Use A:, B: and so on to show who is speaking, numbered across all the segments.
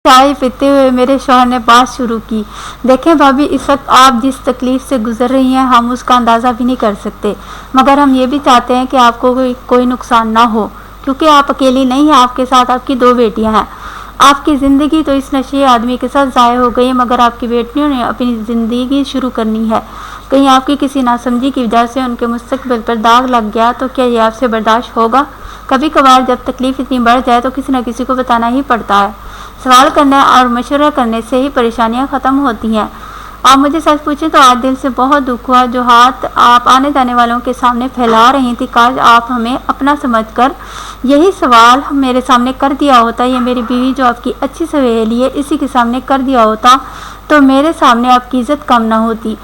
A: چائے پیتے ہوئے میرے شوہر نے بات شروع کی۔ دیکھیں بھابھی، اس وقت آپ جس تکلیف سے گزر رہی ہیں ہم اس کا اندازہ بھی نہیں کر سکتے، مگر ہم یہ بھی چاہتے ہیں کہ آپ کو کوئی نقصان نہ ہو، کیونکہ آپ اکیلی نہیں ہیں، آپ کے ساتھ آپ کی 2 بیٹیاں ہیں۔ آپ کی زندگی تو اس نشے آدمی کے ساتھ ضائع ہو گئی، مگر آپ کی بیٹیوں نے اپنی زندگی شروع کرنی ہے۔ کہیں آپ کی کسی ناسمجھی کی وجہ سے ان کے مستقبل پر داغ لگ گیا تو کیا یہ آپ سے برداشت ہوگا؟ کبھی کبھار جب تکلیف اتنی بڑھ جائے تو کسی نہ کسی کو بتانا ہی پڑتا ہے۔ سوال کرنے اور مشورہ کرنے سے ہی پریشانیاں ختم ہوتی ہیں۔ آپ مجھے سچ پوچھیں تو آج دل سے بہت دکھ ہوا۔ جو ہاتھ آپ آنے جانے والوں کے سامنے پھیلا رہی تھی، کاش آپ ہمیں اپنا سمجھ کر یہی سوال میرے سامنے کر دیا ہوتا، یا میری بیوی جو آپ کی اچھی سہیلی ہے اسی کے سامنے کر دیا ہوتا تو میرے سامنے آپ کی عزت کم نہ ہوتی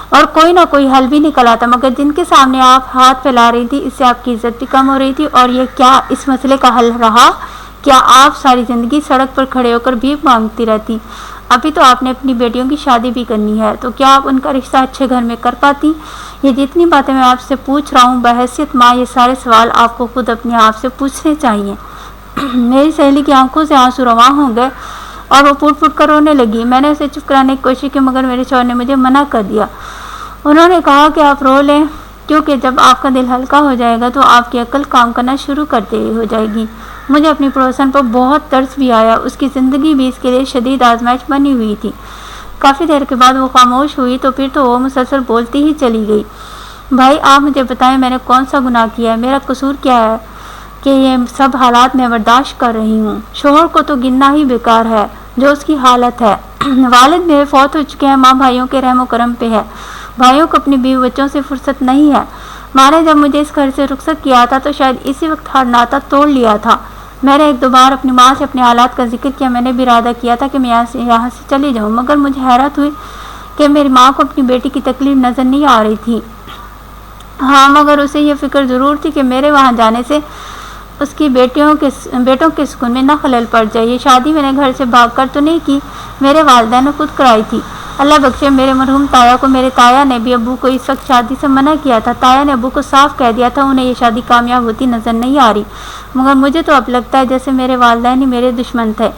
A: اور کوئی نہ کوئی حل بھی نکل آتا، مگر جن کے سامنے آپ ہاتھ پھیلا رہی تھی اس سے آپ کی عزت بھی کم ہو رہی تھی۔ اور یہ کیا اس مسئلے کا حل رہا؟ کیا آپ ساری زندگی سڑک پر کھڑے ہو کر بھیک مانگتی رہتی؟ ابھی تو آپ نے اپنی بیٹیوں کی شادی بھی کرنی ہے، تو کیا آپ ان کا رشتہ اچھے گھر میں کر پاتی؟ یہ جتنی باتیں میں آپ سے پوچھ رہا ہوں بحیثیت ماں، یہ سارے سوال آپ کو خود اپنے آپ سے پوچھنے چاہیے۔ میری سہیلی کی آنکھوں سے آنسو رواں ہو گئے اور وہ پھٹ پھٹ کر رونے لگی۔ میں نے اسے چپ کرانے کی کوشش کی، مگر میرے شوہر نے مجھے منع کر دیا۔ انہوں نے کہا کہ آپ رو لیں، کیونکہ جب آپ کا دل ہلکا ہو جائے گا تو آپ کی عقل کام کرنا شروع کرتے ہو جائے گی۔ مجھے اپنی پڑوسن پر بہت ترس بھی آیا، اس کی زندگی بھی اس کے لیے شدید آزمائش بنی ہوئی تھی۔ کافی دیر کے بعد وہ خاموش ہوئی تو پھر تو وہ مسلسل بولتی ہی چلی گئی۔ بھائی آپ مجھے بتائیں، میں نے کون سا گناہ کیا ہے؟ میرا قصور کیا ہے کہ یہ سب حالات میں برداشت کر رہی ہوں؟ شوہر کو تو گننا ہی بیکار ہے جو اس کی حالت ہے۔ والد میرے فوت ہو چکے ہیں، ماں بھائیوں کے رحم و کرم پہ ہے۔ بھائیوں کو اپنی بیوی بچوں سے فرصت نہیں ہے۔ ماں نے جب مجھے اس گھر سے رخصت کیا تھا تو شاید اسی وقت ہر ناطہ توڑ لیا تھا۔ میں نے 1-2 بار اپنی ماں سے اپنے حالات کا ذکر کیا، میں نے بھی ارادہ کیا تھا کہ میں یہاں سے چلی جاؤں، مگر مجھے حیرت ہوئی کہ میری ماں کو اپنی بیٹی کی تکلیف نظر نہیں آ رہی تھی۔ ہاں، مگر اسے یہ فکر ضرور تھی کہ میرے وہاں جانے سے اس کی بیٹوں کے سکون میں نہ خلل پڑ جائے۔ یہ شادی میں نے گھر سے بھاگ کر تو نہیں کی، میرے والدین نے خود کرائی تھی۔ اللہ بخشے میرے مرحوم تایا کو، میرے تایا نے بھی ابو کو اس وقت شادی سے منع کیا تھا۔ تایا نے ابو کو صاف کہہ دیا تھا انہیں یہ شادی کامیاب ہوتی نظر نہیں آ رہی، مگر مجھے تو اب لگتا ہے جیسے میرے والدین ہی میرے دشمن تھے۔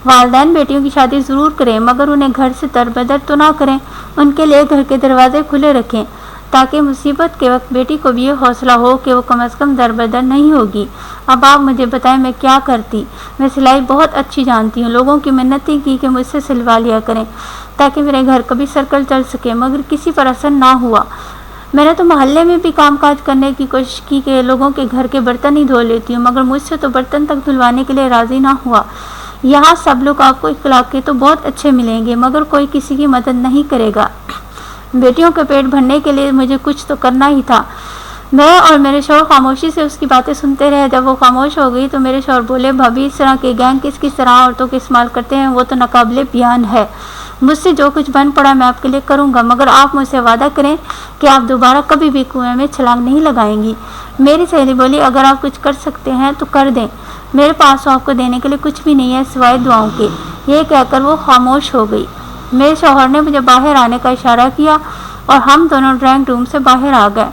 A: والدین بیٹیوں کی شادی ضرور کریں، مگر انہیں گھر سے دربدر تو نہ کریں، ان کے لیے گھر کے دروازے کھلے رکھیں تاکہ مصیبت کے وقت بیٹی کو بھی یہ حوصلہ ہو کہ وہ کم از کم دربدر نہیں ہوگی۔ اب آپ مجھے بتائیں میں کیا کرتی؟ میں سلائی بہت اچھی جانتی ہوں، لوگوں کی منتیں کی کہ مجھ سے سلوا لیا کریں تاکہ میرے گھر کا بھی سرکل چل سکے، مگر کسی پر اثر نہ ہوا۔ میں نے تو محلے میں بھی کام کاج کرنے کی کوشش کی کہ لوگوں کے گھر کے برتن ہی دھو لیتی ہوں، مگر مجھ سے تو برتن تک دھلوانے کے لیے راضی نہ ہوا۔ یہاں سب لوگ آپ کو اخلاق کے تو بہت اچھے ملیں گے، مگر کوئی کسی کی مدد نہیں کرے گا۔ بیٹیوں کے پیٹ بھرنے کے لیے مجھے کچھ تو کرنا ہی تھا۔ میں اور میرے شوہر خاموشی سے اس کی باتیں سنتے رہے۔ جب وہ خاموش ہو گئی تو میرے شوہر بولے، بھابھی اس طرح کے گینگ کس طرح عورتوں کو استعمال کرتے ہیں وہ تو ناقابل بیان ہے۔ مجھ سے جو کچھ بن پڑا میں آپ کے لیے کروں گا، مگر آپ مجھ سے وعدہ کریں کہ آپ دوبارہ کبھی بھی کنویں میں چھلانگ نہیں لگائیں گی۔ میری سہیلی بولی، اگر آپ کچھ کر سکتے ہیں تو کر دیں، میرے پاس تو آپ کو دینے کے لیے کچھ بھی نہیں ہے سوائے دعاؤں کے۔ یہ کہہ کر وہ خاموش ہو گئی۔ میرے شوہر نے مجھے باہر آنے کا اشارہ کیا اور ہم دونوں ڈرائنگ روم سے باہر آ گئے۔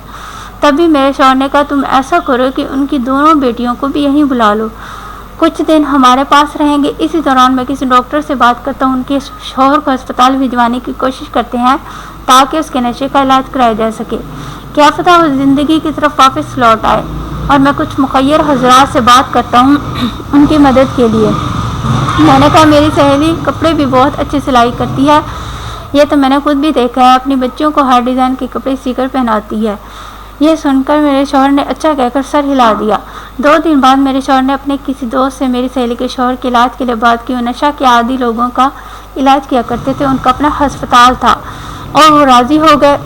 A: تبھی میرے شوہر نے کہا، تم ایسا کرو کہ ان کی دونوں بیٹیوں کو بھی یہیں بلا لو، کچھ دن ہمارے پاس رہیں گے۔ اسی دوران میں کسی ڈاکٹر سے بات کرتا ہوں، ان کے شوہر کو ہسپتال بھجوانے کی کوشش کرتے ہیں تاکہ اس کے نشے کا علاج کرایا جا سکے، کیا پتہ وہ زندگی کی طرف واپس لوٹ آئے۔ اور میں کچھ مخیر حضرات سے بات کرتا ہوں ان کی مدد کے لیے۔ میں نے کہا، میری سہیلی کپڑے بھی بہت اچھی سلائی کرتی ہے، یہ تو میں نے خود بھی دیکھا ہے، اپنی بچوں کو ہر ڈیزائن کے کپڑے سی کر پہناتی ہے۔ یہ سن کر میرے شوہر نے اچھا کہہ کر سر ہلا دیا۔ 2 دن بعد میرے شوہر نے اپنے کسی دوست سے میری سہیلی کے شوہر کے علاج کے لیے بات کی۔ وہ نشہ کے عادی لوگوں کا علاج کیا کرتے تھے، ان کا اپنا ہسپتال تھا اور وہ راضی ہو گئے۔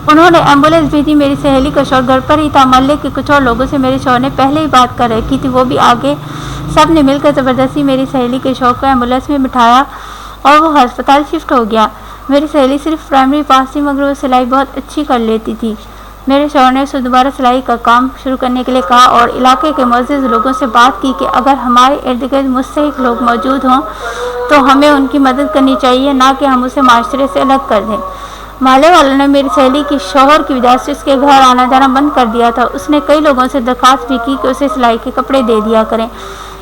A: انہوں نے ایمبولینس بھیجی۔ میری سہیلی کا شوہر گھر پر ہی تھا۔ محلے کے کچھ اور لوگوں سے میرے شوہر نے پہلے ہی بات کر رکھی تھی، وہ بھی آگے۔ سب نے مل کر زبردستی میری سہیلی کے شوہر کو ایمبولینس میں بٹھایا اور وہ ہسپتال شفٹ ہو گیا۔ میری سہیلی صرف پرائمری پاس تھی، مگر وہ سلائی بہت اچھی کر لیتی تھی۔ میرے شوہر نے اسے دوبارہ سلائی کا کام شروع کرنے کے لیے کہا اور علاقے کے معزز لوگوں سے بات کی کہ اگر ہمارے ارد گرد مستحق لوگ موجود ہوں تو ہمیں ان کی مدد کرنی چاہیے، نہ کہ ہم اسے معاشرے سے الگ کر دیں۔ محلے والوں نے میری سہیلی کی شوہر کی وجہ سے اس کے گھر آنا جانا بند کر دیا تھا۔ اس نے کئی لوگوں سے درخواست بھی کی کہ اسے سلائی کے کپڑے دے دیا کریں،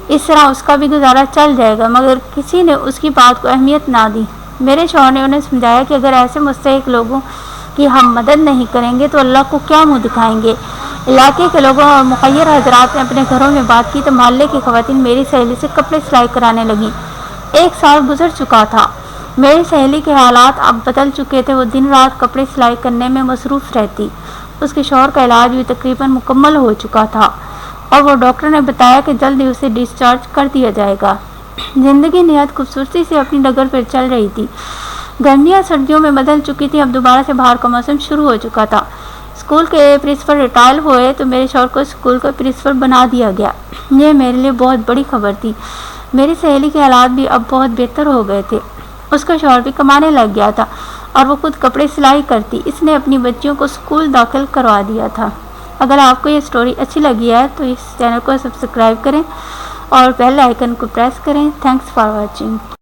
A: اس طرح اس کا بھی گزارا چل جائے گا، مگر کسی نے اس کی بات کو اہمیت نہ دی۔ میرے شوہر نے انہیں سمجھایا کہ اگر ایسے مستحق لوگوں کی ہم مدد نہیں کریں گے تو اللہ کو کیا منہ دکھائیں گے۔ علاقے کے لوگوں اور مخیر حضرات نے اپنے گھروں میں بات کی تو محلے کی خواتین میری سہیلی سے کپڑے سلائی کرانے لگیں۔ 1 سال گزر چکا تھا، میری سہیلی کے حالات اب بدل چکے تھے۔ وہ دن رات کپڑے سلائی کرنے میں مصروف رہتی۔ اس کے شوہر کا علاج بھی تقریباً مکمل ہو چکا تھا اور وہ ڈاکٹر نے بتایا کہ جلد ہی اسے ڈسچارج کر دیا جائے گا۔ زندگی نہایت خوبصورتی سے اپنی ڈگر پر چل رہی تھی۔ گرمیاں سردیوں میں بدل چکی تھی، اب دوبارہ سے باہر کا موسم شروع ہو چکا تھا۔ اسکول کے پرنسپل ریٹائر ہوئے تو میرے شوہر کو اسکول کا پرنسپل بنا دیا گیا۔ یہ میرے لیے بہت بڑی خبر تھی۔ میری سہیلی کے حالات بھی اب بہت بہتر ہو گئے تھے۔ اس کا شوہر بھی کمانے لگ گیا تھا اور وہ خود کپڑے سلائی کرتی۔ اس نے اپنی بچیوں کو اسکول داخل کروا دیا تھا۔ اگر آپ کو یہ سٹوری اچھی لگی ہے تو اس چینل کو سبسکرائب کریں اور بیل آئیکن کو پریس کریں۔ Thanks for watching.